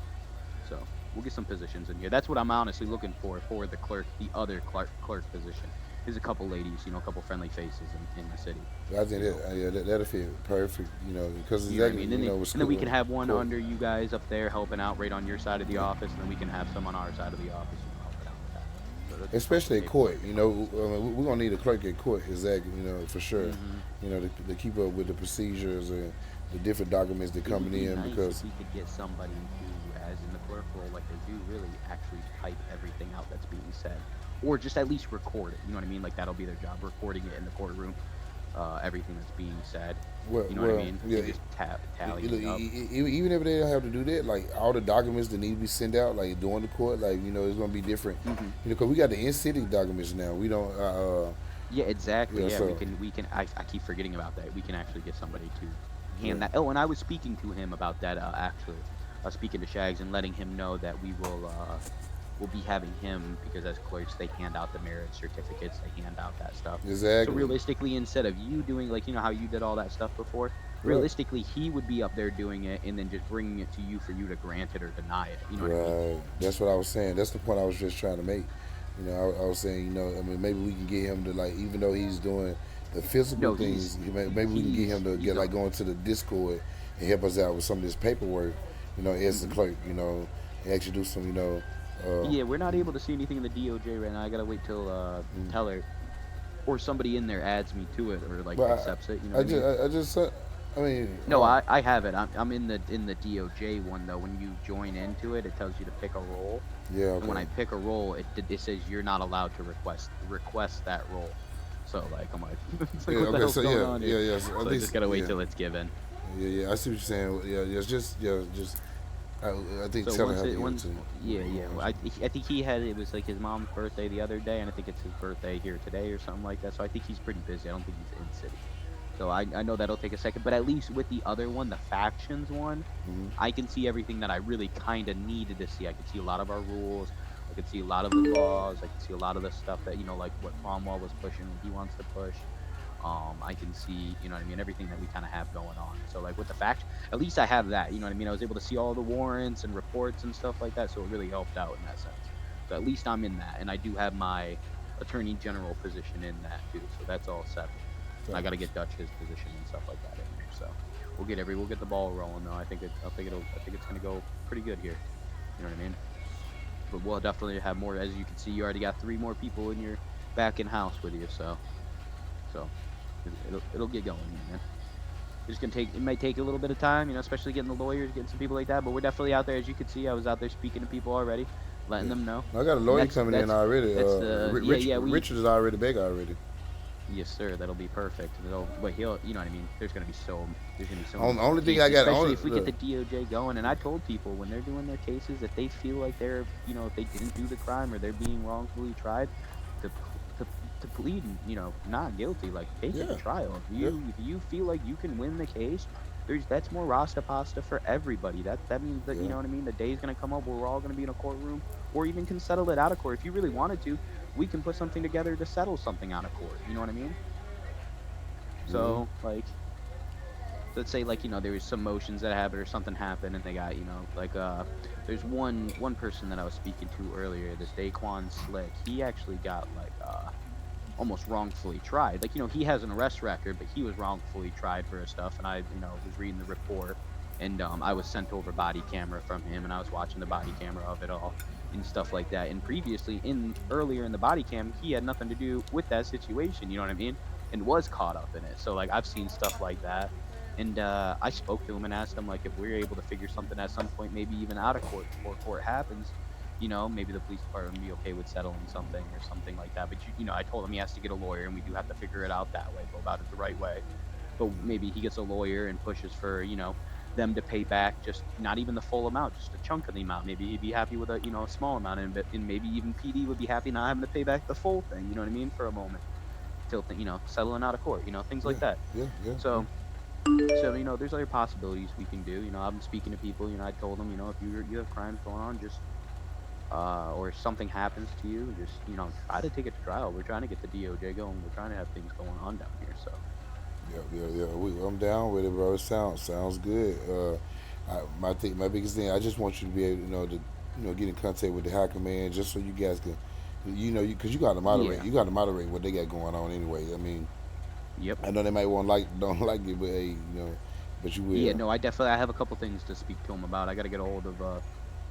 So we'll get some positions in here. That's what I'm honestly looking for the clerk, the other clerk position. Is a couple ladies, a couple friendly faces in the city. I think You know, that'll fit perfect. Because you know what I exactly mean? And then, with and then we school can have one court. under you guys up there helping out right on your side of the office, and then we can have some on our side of the office, helping out with that. So that just helps with Especially at court. paperwork and all. We're gonna need a clerk at court, exactly. For sure. Hmm. To keep up with the procedures and the different documents that It would coming be in nice if because we could get somebody who, as in the clerk role, like they do, really actually type everything out that's being said, or just at least record it. You know what I mean? Like that'll be their job, recording it in the courtroom, everything that's being said. well, You know what I well, mean? yeah. And just tallying up. Even if they don't have to do that, like all the documents that need to be sent out, like during the court, like it's gonna be different. Hmm. Because we got the in-city documents now. We don't. Yeah, exactly. Yeah. Yeah, we So can. We can. I keep forgetting about that. We can actually get somebody to yeah. hand that. Oh, and I was speaking to him about that. Actually, I was speaking to Shags and letting him know that we'll be having him because as clerks they hand out the merit certificates, they hand out that stuff. So Exactly. realistically, instead of you doing like how you did all that stuff before, Right. realistically he would be up there doing it and then just bringing it to you for you to grant it or deny it. You know what I mean? Right. That's what I was saying. That's the point I was just trying to make. I was saying, I mean, maybe we can get him to like, even though he's doing the physical No, things, maybe we can get him to he's get a like going to the Discord and help us out with some of this paperwork. As the mhm. clerk, and actually do some, Yeah, we're not able to see anything in the DOJ right now. I gotta wait till Teller or somebody in there adds me to it or like but accepts it. You know I what I just, mean? I just, I mean, No, I have it. I'm in the DOJ one though. When you join into it, it tells you to pick a role, yeah, and when okay, I pick a role, it says you're not allowed to request that role. So like I'm like, it's like yeah, what the okay, hell's so going yeah, on here? yeah, yeah, so at So I just least, gotta wait yeah, till it's given. yeah, I see what you're saying. Yeah, it's just, just, I think So Teller once have to it give it once to you. yeah, yeah. Well, I think he had it was like his mom's birthday the other day, and I think it's his birthday here today or something like that. So I think he's pretty busy. I don't think he's in city. So I know that'll take a second, but at least with the other one, the factions one, I can see everything that I really kind of needed to see. I could see a lot of our rules. I could see a lot of the laws. I could see a lot of the stuff that like what Cromwell was pushing, what he wants to push. I can see, you know what I mean, everything that we kind of have going on. So like with the faction, at least I have that. You know what I mean. I was able to see all the warrants and reports and stuff like that. So it really helped out in that sense. So at least I'm in that, and I do have my attorney general position in that too. So that's all settled. And I got to get Dutch's position and stuff like that in there. So we'll get the ball rolling though. I think it's gonna go pretty good here. You know what I mean? But we'll definitely have more. As you can see, you already got 3 more people in your back in house with you. So it'll get going, man. It's gonna take. It might take a little bit of time, especially getting the lawyers, getting some people like that. But we're definitely out there, as you can see. I was out there speaking to people already, letting Yeah. them know. I got a And lawyer coming in already. that's the yeah we Richard is already back already. yes sir, that'll be perfect. But he'll, you know what I mean. There's gonna be so many Only thing I cases, got especially on if we get the DOJ going. And I told people when they're doing their cases, if they feel like they're, if they didn't do the crime or they're being wrongfully tried, to to to plead, not guilty, like take it to yeah, trial. yeah, If you feel like you can win the case, that's more rasta pasta for everybody. That means that, you yeah. know what I mean. The day's gonna come up where we're all gonna be in a courtroom, or even can settle it out of court. If you really wanted to, we can put something together to settle something out of court. You know what I mean? Mm-hmm. So like, let's say like there was some motions that happened or something happened, and they got like there's one person that I was speaking to earlier, this Daquan Slick. He actually got like almost wrongfully tried. Like, he has an arrest record, but he was wrongfully tried for his stuff. And I, was reading the report, and I was sent over body camera from him, and I was watching the body camera of it all and stuff like that. And previously, in earlier in the body cam, he had nothing to do with that situation. You know what I mean? And was caught up in it. So like I've seen stuff like that. And I spoke to him and asked him like if we're able to figure something at some point, maybe even out of court before court happens, maybe the police department would be okay with settling something or something like that. But I told him he has to get a lawyer, and we do have to figure it out that way, go about it the right way. But maybe he gets a lawyer and pushes for them to pay back just not even the full amount, just a chunk of the amount. Maybe he'd be happy with a small amount, and maybe even PD would be happy not having to pay back the full thing. You know what I mean? For a moment, till settling out of court. Things Yeah, like that. yeah, yeah, yeah. So there's other possibilities we can do. I'm speaking to people. I told them, if you have crimes going on, just or something happens to you, just try to take it to trial. We're trying to get the DOJ going. We're trying to have things going on down here. So Yeah, yeah, yeah. I'm down with it, bro. It sounds good. My biggest thing, I just want you to be able, get in contact with the high command, just so you guys can, because you got to moderate. yeah, You got to moderate what they got going on anyway. I mean, yep. I know they might want don't like it, but hey, but you Yeah, will. no, I have a couple things to speak to him about. I got to get a hold of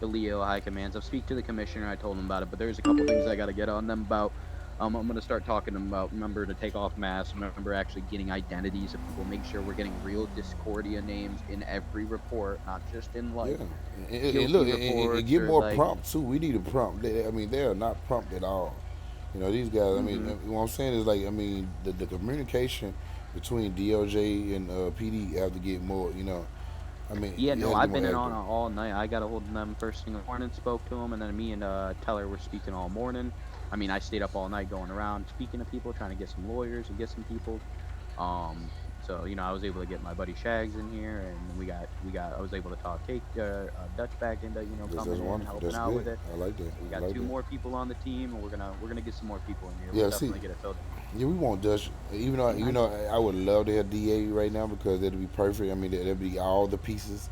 the Leo High Commands. I've speak to the commissioner. I told him about it, but there's a couple things I got to get on them about. I'm gonna start talking to them about. Remember to take off masks. Remember actually getting identities of people. Make sure we're getting real Discordia names in every report, not just in Yeah, like and guilty look, and reports get or more like. prompt too. We need a prompt. I mean, they are not prompt at all. These guys. I mean, Mm-hmm. what I'm saying is like, I mean, the communication between DOJ and PD have to get more. I mean, Yeah, you no, have to get I've more been in on active. all night. I got a hold of them first thing in the morning, spoke to them, and then me and Teller were speaking all morning. I mean, I stayed up all night going around speaking to people, trying to get some lawyers and get some people. Um, so I was able to get my buddy Shags in here, and we got I was able to talk Dutch back into That's coming in and wonderful. helping That's out good. with it. I like that. So we I got like two that. more people on the team, and we're gonna get some more people in here. We'll Yeah. See, definitely get it filled. yeah, we want Dutch. And I I would love to have DA right now because that'd be perfect. I mean, that'd be all the pieces.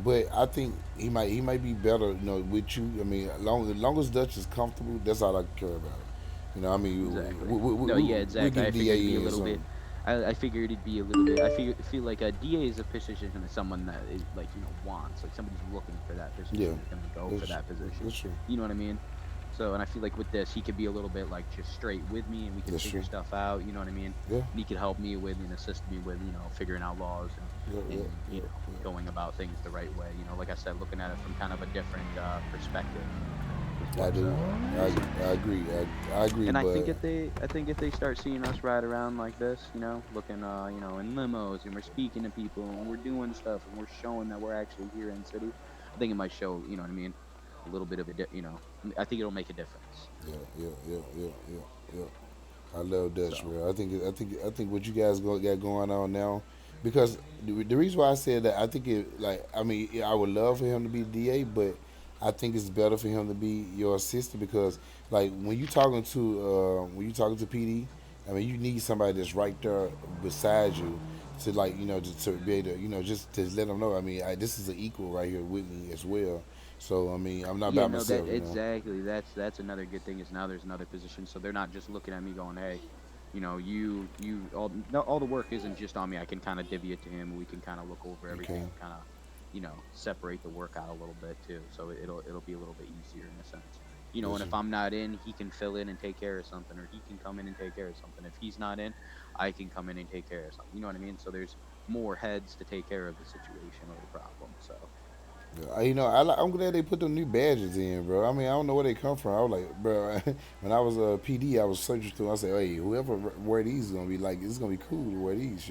But I think he might be better. With you. I mean, as long as Dutch is comfortable, that's all I care about. I mean, Exactly. No, yeah, we exactly. get a I figured it'd be DA a in or little bit. something. I figured it'd be a little bit. I feel like a DA is a position and someone that is like wants like somebody's looking for that Yeah, position is gonna go for that's that position. that's true. You know what I mean? So, and I feel like with this, he could be a little bit like just straight with me, and we can That's figure true. stuff out. You know what I mean? Yeah, And he could help me with and assist me with figuring out laws and yeah, yeah, and yeah, going about things the right way. Like I said, looking at it from kind of a different perspective is yeah. I what's do. what's I agree. I agree, and but I think if they start seeing us ride around like this, looking in limos and we're speaking to people and we're doing stuff and we're showing that we're actually here in city, I think it might show, what I mean, a little bit of I think it'll make a difference. yeah, yeah, yeah, yeah, yeah, yeah. I love Dutch, So, bro. I think what you guys got going on now, because the reason why I said that, I think it, like, I mean, yeah, I would love for him to be DA, but I think it's better for him to be your assistant, because like when you talking to PD, I mean, you need somebody that's right there beside you to, like, to be able to, just to let them know. I mean, this is an equal right here with me as well. So I mean, I'm not yeah, by no, that myself. exactly. That's another good thing is now there's another position, so they're not just looking at me going, "Hey, all no, all the work isn't just on me. I can kind of divvy it to him. We can kind of look over Okay. everything and kind of, separate the work out a little bit too. So it'll be a little bit easier in a sense. And This is if I'm not in, he can fill in and take care of something, or he can come in and take care of something. If he's not in, I can come in and take care of something. You know what I mean? So there's more heads to take care of the situation or the problem. So. Yeah, I'm glad they put them new badges in, bro. I mean, I don't know where they come from. I was like, bro, when I was a PD, I was searching through. I said, hey, whoever wear these is gonna be like, it's gonna be cool to wear these.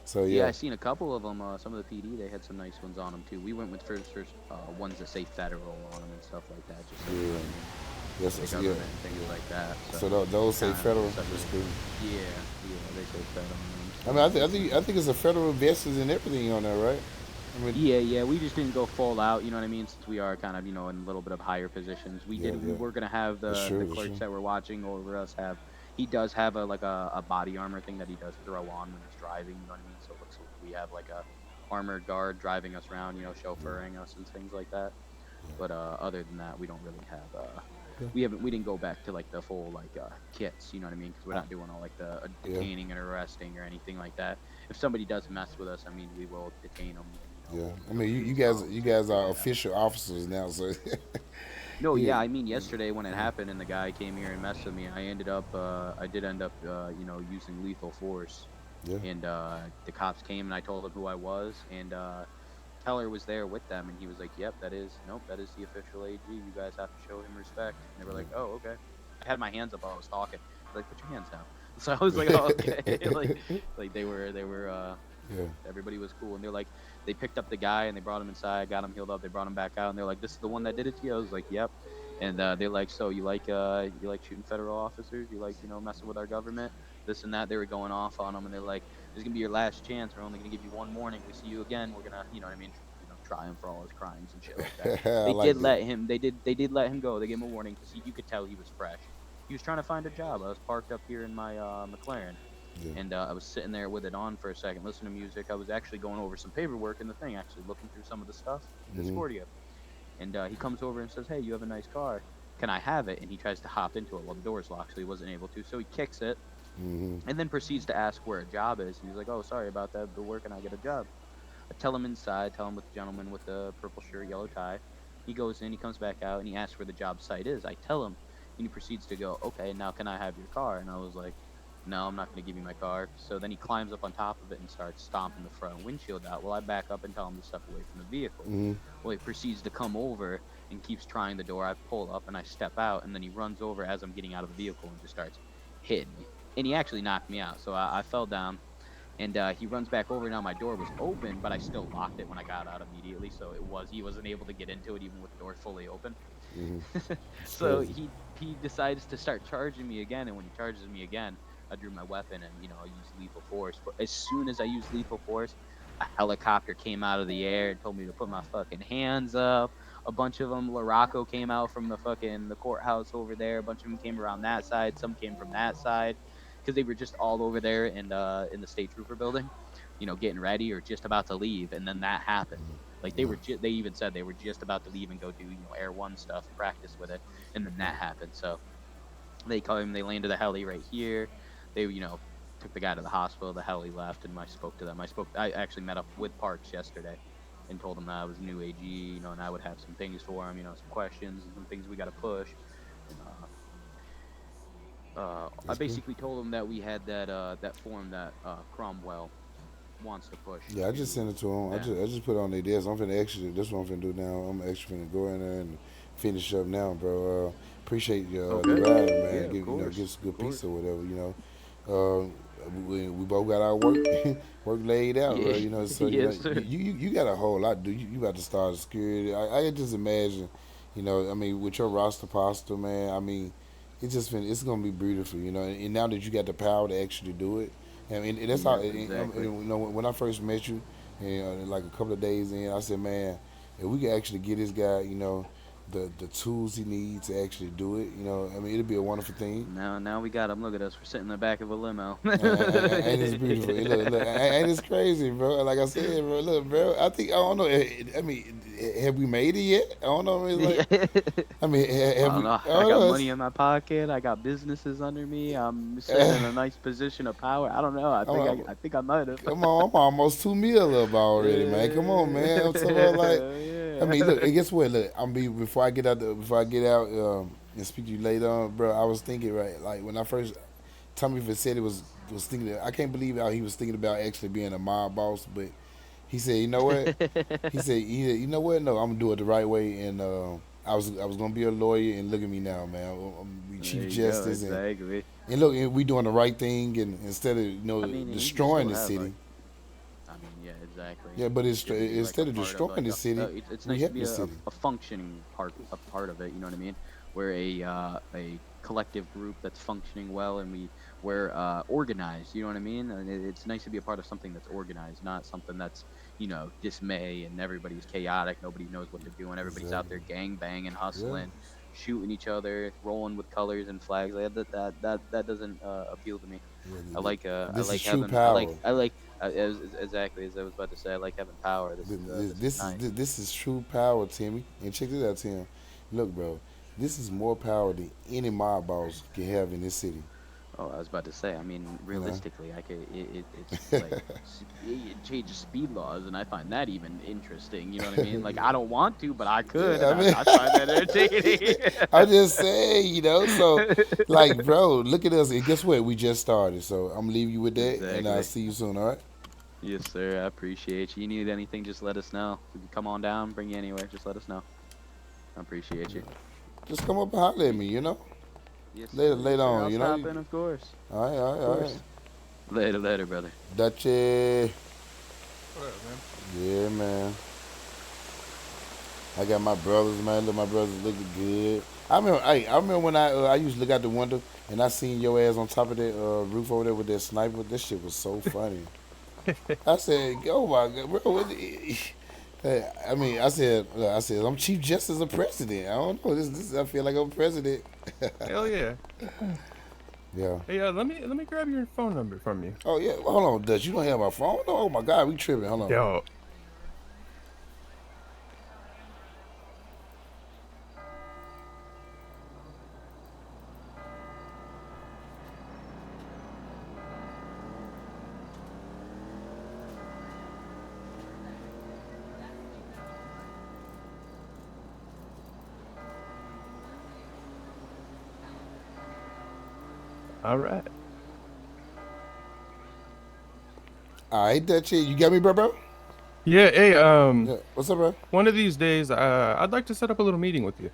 So Yeah, yeah, I seen a couple of them. Some of the PD they had some nice ones on them too. We went with first ones that say federal on them and stuff like that, just so yeah, for yes, the yeah. government and things like that. So So those say kind of federal. That's separate. cool. Yeah, yeah, they say federal on them. I So mean, I think it's a federal vests and everything on there, right? I mean, yeah, yeah, we just didn't go full out. You know what I mean? Since we are kind of in a little bit of higher positions, yeah, we yeah. were gonna have That's the true. That's clerks true. that were watching over us have. He does have a body armor thing that he does throw on when he's driving. You know what I mean? So it looks like we have like a armored guard driving us around, chauffeuring us and things like that. But other than that, we don't really have we didn't go back to like the full like kits, you know what I mean? Because we're not doing all like the Yeah, detaining and arresting or anything like that. If somebody does mess with us, I mean, we will detain them and yeah. hold them I until mean, the you police guys, come. you So guys they are do that. official officers now, so No, yeah, yeah, I mean, yesterday when it happened and the guy came here and messed with me, I did end up, using lethal force. yeah, And the cops came and I told them who I was, and Keller was there with them, and he was like, "Yep, nope, that is the official AG. You guys have to show him respect." And they were like, "Oh, okay." I had my hands up while I was talking. They're like, "Put your hands down." So I was like, "Oh, okay." like they were yeah. everybody was cool, and they're like, they picked up the guy and they brought him inside, got him healed up, they brought him back out, and they're like, "This is the one that did it to you." I was like, "Yep." And they're like, "So you like shooting federal officers? You like messing with our government? This and that." They were going off on him, and they're like, "This is gonna be your last chance. We're only gonna give you one warning. We see you again, we're gonna, you know what I mean, try him for all his crimes and shit like that." I They did like that. let him. They did let him go. They gave him a warning because you could tell he was fresh. He was trying to find a job. I was parked up here in my McLaren, Yeah. and I was sitting there with it on for a second, listening to music. I was actually going over some paperwork in the thing, actually looking through some of the stuff, Mhm. Discordia. And he comes over and says, "Hey, you have a nice car. Can I have it?" And he tries to hop into it. Well, the door's locked, so he wasn't able to. So he kicks it Mhm. and then proceeds to ask where a job is. And he's like, "Oh, sorry about that, but where can I get a job?" I tell him inside, tell him with the gentleman with the purple shirt, yellow tie. He goes in, he comes back out, and he asks where the job site is. I tell him, and he proceeds to go, "Okay, now can I have your car?" And I was like, "No, I'm not going to give you my car." So then he climbs up on top of it and starts stomping the front windshield out. Well, I back up and tell him to step away from the vehicle. Mhm. Well, he proceeds to come over and keeps trying the door. I pull up and I step out, and then he runs over as I'm getting out of the vehicle and just starts hitting me. And he actually knocked me out. So I fell down, and he runs back over. Now my door was open, but I still locked it when I got out immediately, so he wasn't able to get into it even with the door fully open. Mhm. It's So crazy. he decides to start charging me again, and when he charges me again, I drew my weapon and I used lethal force. But as soon as I used lethal force, a helicopter came out of the air and told me to put my fucking hands up. A bunch of them, Larocco came out from the courthouse over there. A bunch of them came around that side. Some came from that side because they were just all over there in the state trooper building, getting ready or just about to leave. And then that happened. Like Yeah. they even said they were just about to leave and go do Air One stuff, practice with it, and then that happened. So they call him. They landed the heli right here. They took the guy to the hospital. The heli left, and I spoke to them. I actually met up with Parks yesterday, and told him that I was a new AG, and I would have some things for him, some questions and some things we got to push, and I That's cool. basically told him that we had that form that Cromwell wants to push Yeah, I just to sent it to them. them. I just put it on their desk. I'm finna actually. This is what I'm finna do now. I'm actually finna go in there and finish up now, bro. Appreciate the Okay. ride, Yeah, man. of Give course, us a of good piece course. or whatever. We both got our work work laid out, bro. Yeah, So yes, sir. you got a whole lot. Do you about to start security? I can just imagine. I mean, with your roster pasta, man. I mean, it's gonna be beautiful. And now that you got the power to actually do it, and that's how. Yep, exactly. When I first met you, and like a couple of days in, I said, man, if we could actually get this guy, the tools he needs to actually do it, I mean, it'd be a wonderful thing. Now we got him. Look at us. We're sitting in the back of a limo. And it's beautiful. And look, and it's crazy, bro. Like I said, bro. Look, bro. I don't know. I mean, have we made it yet? I don't know. I mean, like, Yeah. I mean, I have don't we? know. I I don't got know. money in my pocket. I got businesses under me. I'm sitting in a nice position of power. I don't know. I think I'm, I think I might have. Come on, I'm almost 2 meal up already, man. Come on, man. I'm talking about like, I mean, Yeah. look, and guess what? Look, I'm be before I get out and speak to you later on, bro. I was thinking right, like when I first Tommy Vercetti was thinking, I can't believe how he was thinking about actually being a mob boss, but he said, you know what? You know what? No, I'm gonna do it the right way, and I was gonna be a lawyer, and look at me now, man. I'm be There chief you go. justice, Exactly. and look, we doing the right thing, and instead of I mean, and you destroying still the have city. I mean, yeah, exactly. Yeah, but You get to be like a instead of part of destroying like the city, it's we nice to help be the city. a functioning part of it. You know what I mean? We're a collective group that's functioning well, and we're organized. You know what I mean? And it's nice to be a part of something that's organized, not something that's dismay and everybody's chaotic. Nobody knows what they're doing. Everybody's out Exactly. there gang banging, Yeah. hustling, shooting each other, rolling with colors and flags. Like, that doesn't appeal to me. Yeah, I this is like true having power. exactly as I was about to say. I like having power. This is nice. This is true power, Timmy. And check this out, Tim. Look, bro. This is more power than any mob boss can have in this city. Oh, I was about to say. I mean, You know. realistically, I could. It's like it changes speed laws, and I find that even interesting. You know what I mean? Like, I don't want to, but I could, Yeah, and I mean, I find that entertaining. I'm just saying, so like, bro, look at us. And guess what? We just started, so I'm gonna leave you with that, and I'll Exactly. see you soon. All right? Yes, sir. I appreciate you. You need anything, just let us know. We can come on down, bring you anywhere. Just let us know. I appreciate you. Just come up and holler at me. Yes, Later, sir. Yes, later sir. on. I'll stop in, of course. All right, all Of right, all right. course. Later, later, brother. Dutchie. What up, man? Yeah, man. I got my brothers, man. Look, my brothers looking good. I remember when I used to look out the window and I seen your ass on top of that roof over there with that sniper. This shit was so funny. I said, "Oh my god, bro!" I said, I'm Chief Justice of President. I don't know. This I feel like I'm president. Hell yeah. Yeah. Hey, let me grab your phone number from you. Oh yeah. Hold on, Dutch. You don't have my phone? Oh my god, we tripping. Hold on. Yo. All right. All right, Dutch. You got me, bro? Yeah, hey, Yeah. What's up, bro? one of these days, I'd like to set up a little meeting with you.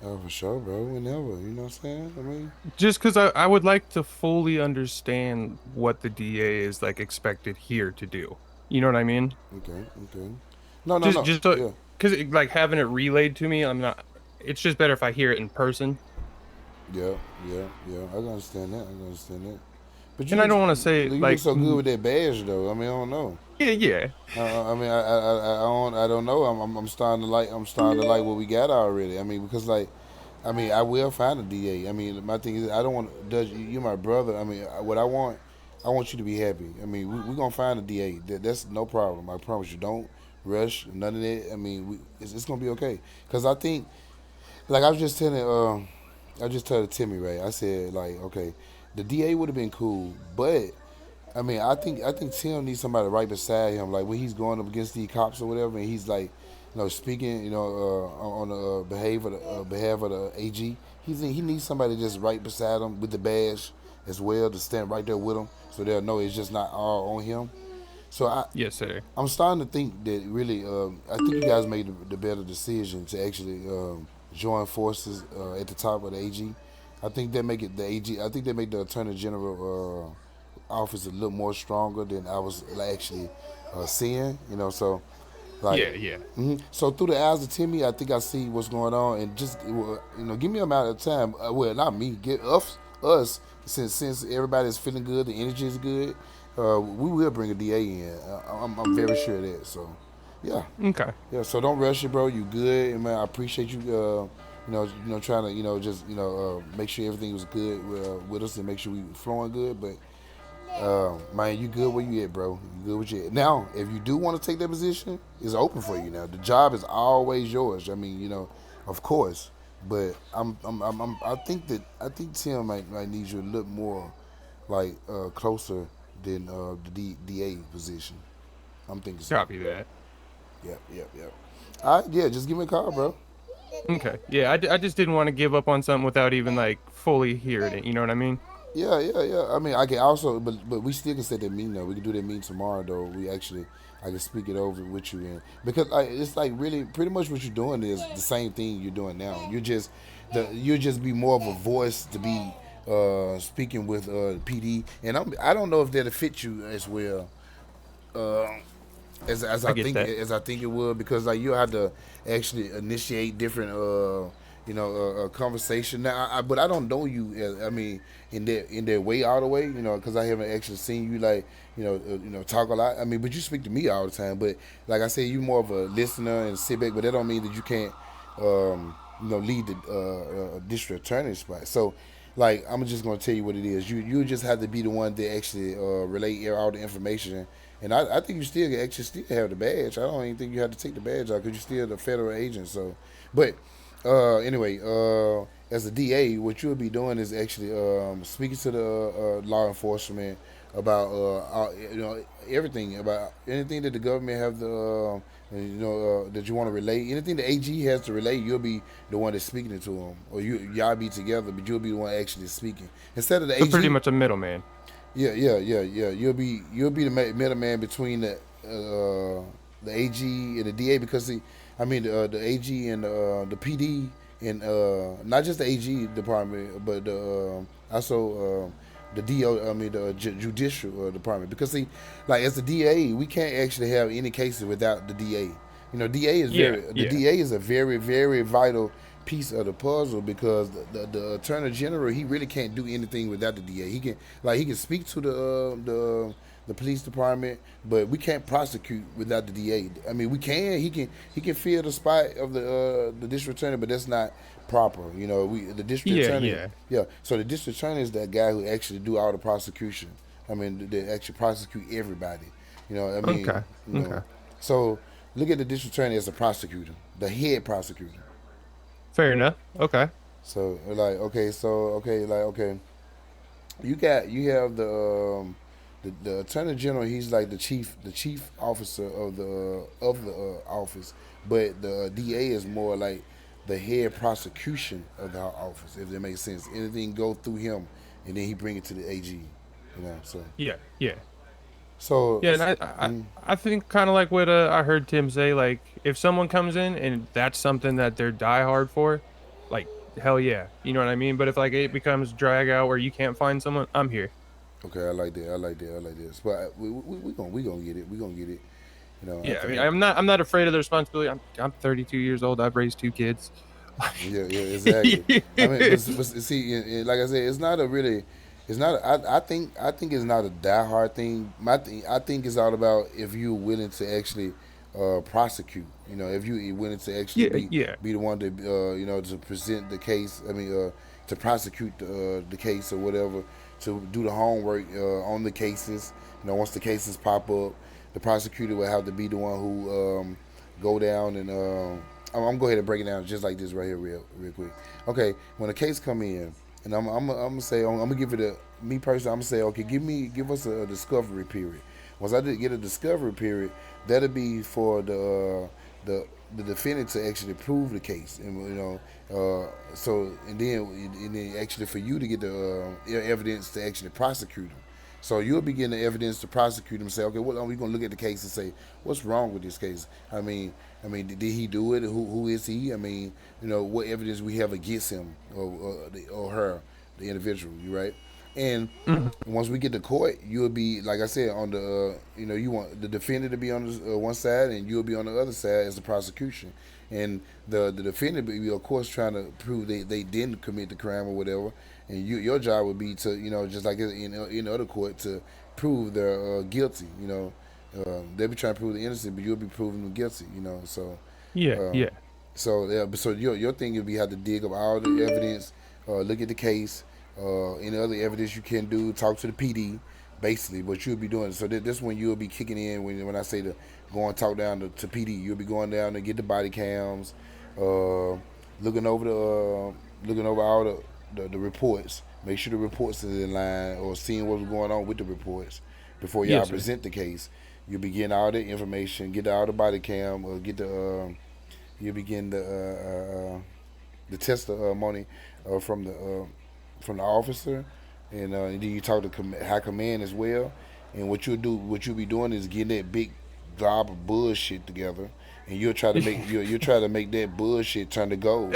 Oh, for sure, bro. Whenever. You know what I'm saying? I mean, Just because I would like to fully understand what the DA is like expected here to do. You know what I mean? okay, okay. No, no, Just no. just Yeah. because like having it relayed to me, I'm not. It's just better if I hear it in person. Yeah, yeah, yeah. I can understand that. I can understand that. But And I don't want to say you look like, so good with that badge, though. I mean, I don't know. yeah, yeah, I mean, I don't know. I'm starting to like. I'm starting to like what we got already. I mean, because like, I mean, I will find a DA. I mean, my thing is, I don't want. Does you're my brother? I mean, what I want you to be happy. I mean, we're gonna find a DA. That's no problem. I promise you. Don't rush. None of that. I mean, it's gonna be okay. Cause I think, like I was just telling, I just told Timmy, right? I said like, okay, the DA would have been cool, but I mean, I think Tim needs somebody right beside him, like when he's going up against the cops or whatever, and he's like, speaking, on the behalf of the AG. He needs somebody just right beside him with the badge as well to stand right there with him, so they'll know it's just not all on him. So yes, sir. I'm starting to think that really, I think you guys made the better decision to actually join forces at the top of the AG. I think they make it the AG. I think they make the Attorney General office a little more stronger than I was actually seeing. Like, Yeah, yeah. so through the eyes of Timmy, I think I see what's going on, and just give me a amount of time. Well, not me, get us since everybody's feeling good, the energy is good. We will bring a DA in. I'm very sure of that. So, yeah, Okay. yeah. So don't rush it, bro. You good, and man. I appreciate you. Trying to just make sure everything was good with us and make sure we flowing good, but. Man, you good where you at, bro? You good with you at. Now, if you do want to take that position, it's open for you now. The job is always yours. I mean, of course. But I think Tim might need you a little more, like closer than the DA position. I'm thinking so. Copy that. Yep, yep, yep. All right, yeah. Just give me a call, bro. Okay. Yeah, I just didn't want to give up on something without even like fully hearing it. You know what I mean? Yeah, yeah, yeah. I mean, I can also, but we still can set that meeting though. We can do that meeting tomorrow though. I can speak it over with you because it's like really pretty much what you're doing is the same thing you're doing now. You'll just be more of a voice to be speaking with PD, and I don't know if that'll fit you as well. Uh, as I I get think that. it would because like you have to actually initiate different conversation. Now, but I don't know you. I mean, in that way all the way, because I haven't actually seen you like talk a lot. I mean, but you speak to me all the time. But like I said, you more of a listener and sit back. But that don't mean that you can't lead the district attorney spot. So. Like I'm just gonna tell you what it is. You just have to be the one that actually relay all the information. And I think you still have the badge. I don't even think you have to take the badge out because you're still the federal agent. So, but Anyway, as a DA, what you'll be doing is actually speaking to the law enforcement about everything about anything that the government have the that you want to relay. Anything the AG has to relay, you'll be the one that's speaking it to them, or y'all be together, but you'll be the one actually speaking instead of the So pretty AG. much a middleman. Yeah. You'll be the middleman between the AG and the DA because the AG and the PD and not just the AG department but also the DO the judicial department because see like as the DA we can't actually have any cases without the DA. DA is Yeah, very the yeah, DA is a very very vital piece of the puzzle because the attorney general he really can't do anything without the DA. He can speak to the police department, but we can't prosecute without the DA. I mean, we can. He can fill the spot of the district attorney, but that's not proper. The district yeah, attorney. yeah. Yeah. So the district attorney is that guy who actually do all the prosecution. I mean, they actually prosecute everybody. I mean, Okay, you know. okay. So look at the district attorney as a prosecutor, the head prosecutor. Fair enough. Okay. So like okay, you have the attorney general. He's like the chief officer of the office, but the DA is more like the head prosecution of the office. If that makes sense, anything go through him, and then he bring it to the AG. So Yeah, yeah. so Yeah, and I think kind of like what I heard Tim say. Like, if someone comes in and that's something that they're diehard for, like hell yeah, you know what I mean. But if like it becomes drag out where you can't find someone, I'm here. okay, I like that. I like that. I like this. But we gonna get it. We gonna get it. I Yeah, I mean, think. I'm not afraid of the responsibility. I'm 32 years old. I've raised two kids. Yeah, exactly. I mean, but see, like I said, it's not a really, it's not. I think it's not a die-hard thing. I think it's all about if you're willing to actually prosecute. If you're willing to actually Yeah, be yeah. be the one to to present the case. I mean, to prosecute the case or whatever, to do the homework on the cases. Once the cases pop up, the prosecutor will have to be the one who go down and. I'm gonna go ahead and break it down just like this right here, real quick. Okay, when a case come in, and I'm gonna say I'm gonna give it me personally. I'm gonna say okay, give us a discovery period. Once I get a discovery period, that'll be for the defendant to actually prove the case, and and then actually for you to get the evidence to actually prosecute them. So you'll be getting the evidence to prosecute him and say, okay, what are we going to look at the case and say, what's wrong with this case? Did he do it? Who is he? What evidence we have against him or her, the individual, you right? And Mhm. once we get to court, you'll be, like I said, on the, you want the defendant to be on one side and you'll be on the other side as the prosecution. And the defendant will be, of course, trying to prove they didn't commit the crime or whatever. And your job would be to, just like in other court, to prove they're guilty. They'll be trying to prove the innocent, but you'll be proving them guilty. So Yeah, um, yeah. so your thing will be how to dig up all the evidence, look at the case, any other evidence you can do, talk to the PD, basically what you'll be doing. So this when you'll be kicking in when I say to go and talk down to PD, you'll be going down to get the body cams, looking over all the reports, make sure the reports is in line or seeing what's going on with the reports before y'all Yes, sir. present the case. You'll be getting all the information, get all the body cam, or get you begin the testimony from the officer, and then you talk to high command as well. And what you'll be doing is getting that big glob of bullshit together, and you'll try to make that bullshit turn to gold.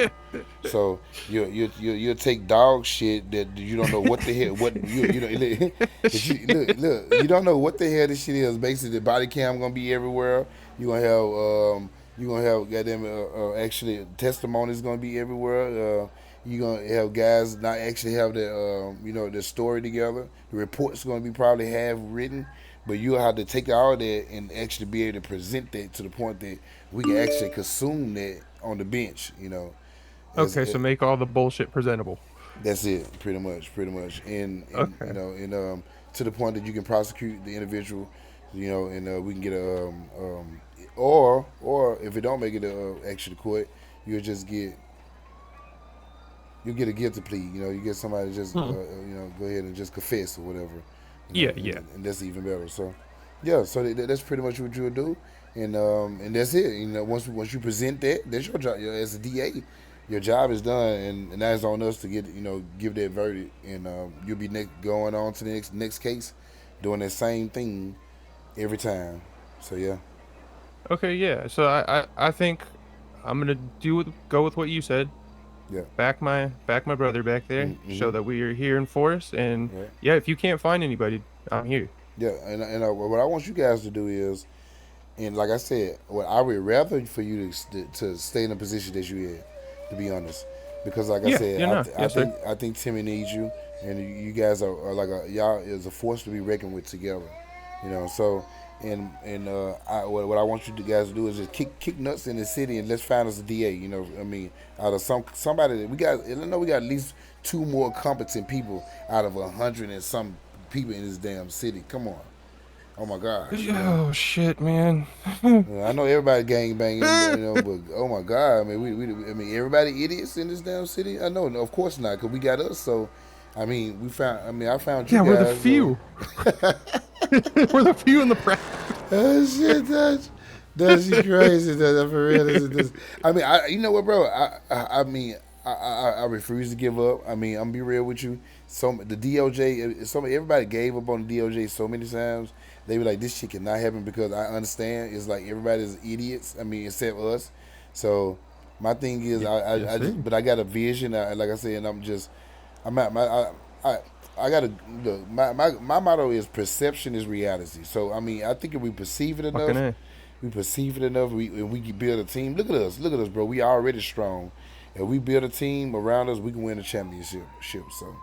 So you'll take dog shit that you don't know what the hell what you know that you look you don't know what the hell this shit is. Basically, the body cam gonna be everywhere. You gonna have goddamn actually testimonies gonna be everywhere. You gonna have guys not actually have their story together. The report's gonna be probably half written, but you'll have to take all that and actually be able to present that to the point that we can actually consume that on the bench. As Okay, so make all the bullshit presentable. That's it, pretty much, and Okay. to the point that you can prosecute the individual, and we can get or if it don't make it to actually court, you'll just get you get a guilty plea. You know, you get somebody to just go ahead and just confess or whatever. Yeah, yeah. And that's even better. So, yeah, so that's pretty much what you'll do, and that's it. You know, once you present that, that's your job. As a DA, your job is done, and that's on us to give that verdict, and you'll be going on to the next case, doing that same thing every time. So yeah. Okay, yeah. So I think I'm gonna go with what you said. Yeah. Back my brother back there. Mm-hmm. Show that we are here in force, and Right. yeah, if you can't find anybody, I'm here. Yeah, and what I want you guys to do is, and like I said, what I would rather for you to stay in the position that you in, to be honest, because like I Yeah, said, you know, yes, sir. I think Timmy needs you, and you guys are like y'all is a force to be reckoned with together, you know. So, what I want you guys to do is just kick nuts in the city, and let's find us a DA. You know, I mean, out of somebody that we got, I know we got at least 2 more competent people out of 100 and some people in this damn city. Come on. Oh my gosh, you know. Oh shit, man. I know everybody gang banging, but oh my god, I mean, I mean, everybody idiots in this damn city. I know, no, of course not, cause we got us. So, I mean, I found you Yeah, guys. we're the few. We're the few in the press. Oh shit, that's crazy. That for real. I mean, you know what, bro? I mean, I refuse to give up. I mean, I'm gonna be real with you. The DOJ, everybody gave up on the DOJ so many times. They were like, this shit cannot happen because I understand. It's like everybody's idiots. I mean, except us. So my thing is, but I got a vision. Like I said, and I gotta look. My motto is perception is reality. So I mean, I think if we perceive it enough, we can build a team. Look at us, bro. We already strong. If we build a team around us, we can win a championship. So,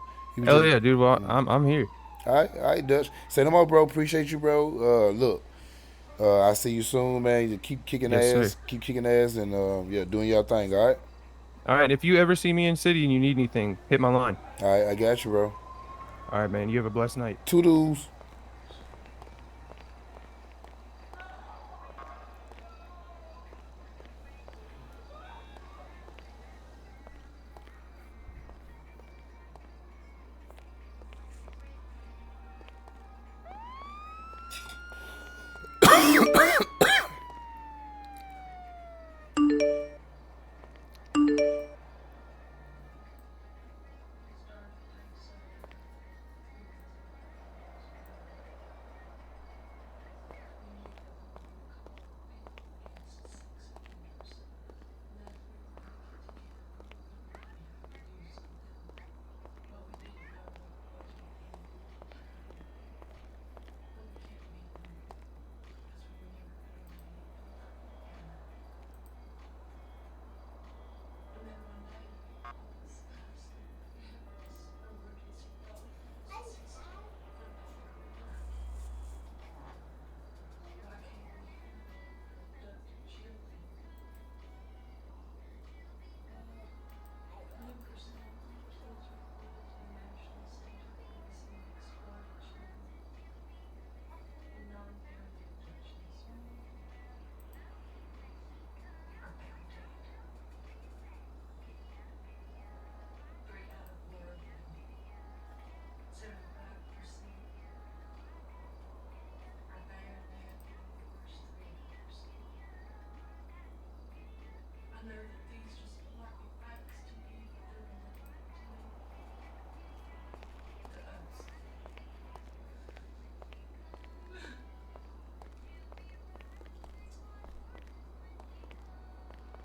Hell yeah, dude. Well, I'm here. All right, Dutch. Say no more, bro. Appreciate you, bro. Look, I see you soon, man. You keep kicking ass, and yeah, doing your thing. All right. All right. If you ever see me in city and you need anything, hit my line. All right, I got you, bro. All right, man. You have a blessed night. Toodles.